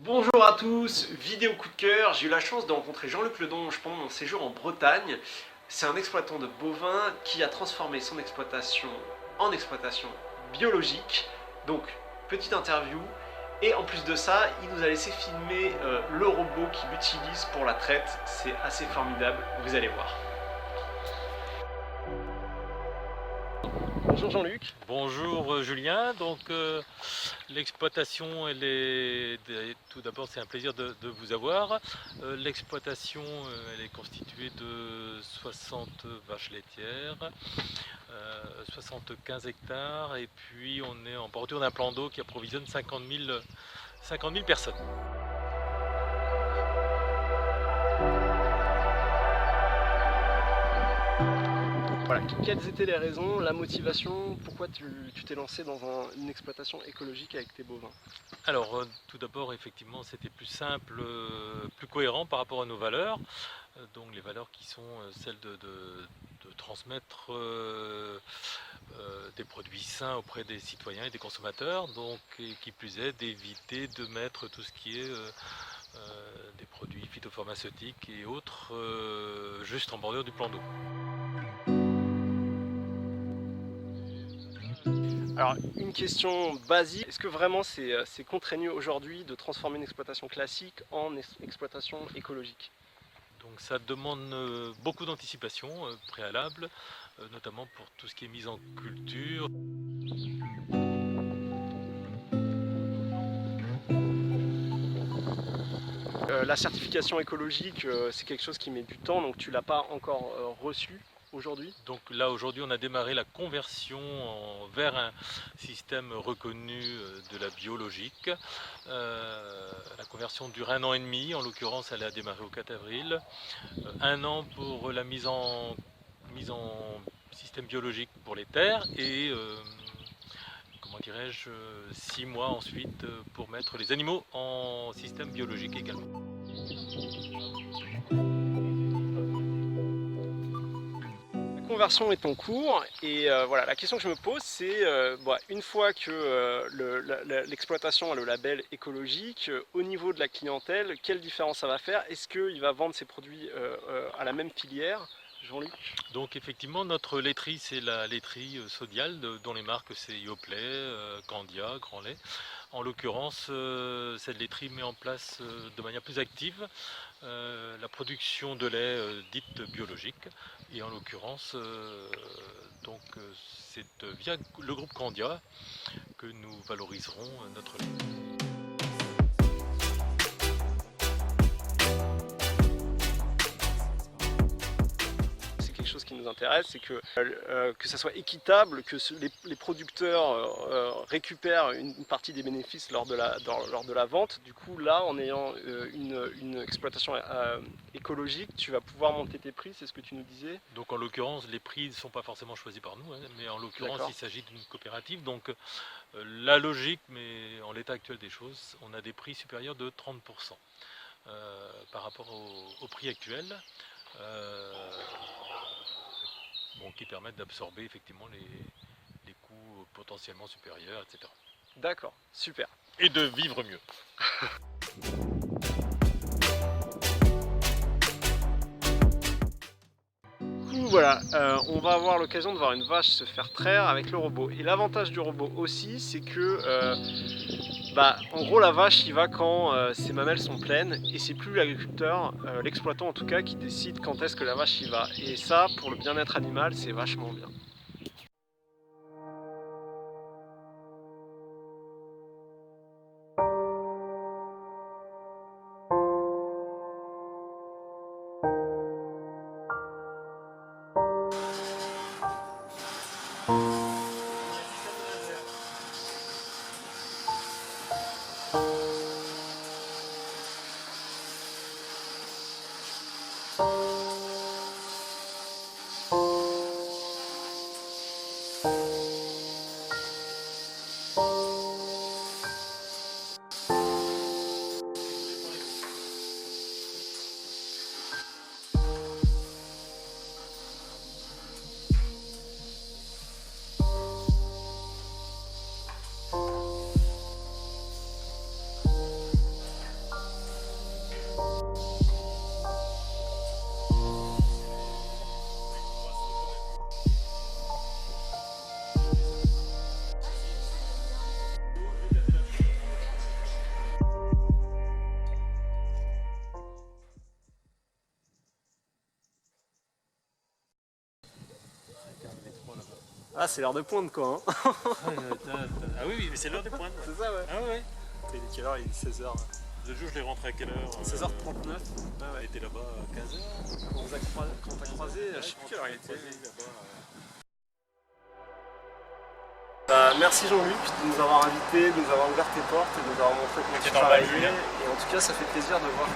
Bonjour à tous, vidéo coup de cœur, j'ai eu la chance de rencontrer Jean-Luc Ledonge pendant mon séjour en Bretagne. C'est un exploitant de bovins qui a transformé son exploitation en exploitation biologique. Donc, petite interview. Et en plus de ça, il nous a laissé filmer le robot qu'il utilise pour la traite. C'est assez formidable, vous allez voir. Bonjour Jean-Luc. Bonjour Julien, l'exploitation, tout d'abord c'est un plaisir de vous avoir. L'exploitation elle est constituée de 60 vaches laitières, 75 hectares et puis on est en bordure d'un plan d'eau qui approvisionne 50 000 personnes. Voilà, quelles étaient les raisons, la motivation, pourquoi tu t'es lancé dans une exploitation écologique avec tes bovins? Alors tout d'abord effectivement c'était plus simple, plus cohérent par rapport à nos valeurs. Donc les valeurs qui sont celles de transmettre des produits sains auprès des citoyens et des consommateurs, donc et qui plus est d'éviter de mettre tout ce qui est des produits phytopharmaceutiques et autres juste en bordure du plan d'eau. Alors, une question basique, est-ce que vraiment c'est contraignant aujourd'hui de transformer une exploitation classique en exploitation écologique? Donc ça demande beaucoup d'anticipation préalable, notamment pour tout ce qui est mise en culture. La certification écologique, c'est quelque chose qui met du temps, donc tu l'as pas encore reçu aujourd'hui? Donc là aujourd'hui on a démarré la conversion vers un système reconnu de la biologique. La conversion dure 1 an et demi, en l'occurrence elle a démarré au 4 avril. 1 an pour la mise en système biologique pour les terres et comment dirais-je 6 mois ensuite pour mettre les animaux en système biologique également. La conversion est en cours et voilà, la question que je me pose c'est une fois que l'exploitation a le label écologique, au niveau de la clientèle, quelle différence ça va faire? Est-ce qu'il va vendre ses produits à la même filière, Jean-Luc? Donc effectivement notre laiterie c'est la laiterie Sodial dont les marques c'est Yoplait, Candia, Grand Lait. En l'occurrence cette laiterie met en place de manière plus active la production de lait dite biologique et en l'occurrence c'est via le groupe Candia que nous valoriserons notre lait. C'est quelque chose qui nous intéresse, c'est que ça soit équitable, que les producteurs récupèrent une partie des bénéfices lors de la vente. Du coup, là, en ayant une exploitation écologique, tu vas pouvoir monter tes prix, c'est ce que tu nous disais? Donc en l'occurrence, les prix ne sont pas forcément choisis par nous, hein, mais en l'occurrence, il s'agit d'une coopérative. Donc la logique, mais en l'état actuel des choses, on a des prix supérieurs de 30% par rapport au prix actuel. Qui permettent d'absorber effectivement les coûts potentiellement supérieurs, etc. D'accord, super. Et de vivre mieux. Voilà, on va avoir l'occasion de voir une vache se faire traire avec le robot. Et l'avantage du robot aussi, c'est que, en gros, la vache y va quand ses mamelles sont pleines, et c'est plus l'agriculteur, l'exploitant en tout cas, qui décide quand est-ce que la vache y va. Et ça, pour le bien-être animal, c'est vachement bien. Ah, c'est l'heure de pointe quoi. Hein. Ah oui, mais c'est l'heure des pointes. C'est ça, ouais. Ah ouais. Il est quelle heure? Il est 16h. Le jour, je l'ai rentré à quelle heure? 16h39. Elle était là-bas à 15h. Quand on t'a croisé, je sais plus quelle heure il était. Merci Jean-Luc de nous avoir invités, de nous avoir ouvert tes portes et de nous avoir montré comment tu travaillais. Et en tout cas, ça fait plaisir de voir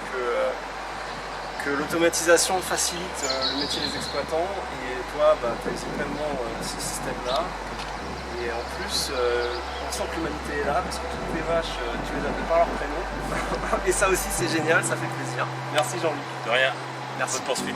que l'automatisation facilite le métier des exploitants. Et toi, tu as usé pleinement ce système-là. Et en plus, on sent que l'humanité est là parce que toutes les vaches, tu les appelles par leur prénom. Et ça aussi, c'est génial, ça fait plaisir. Merci Jean-Luc. De rien. Merci. Bonne poursuite.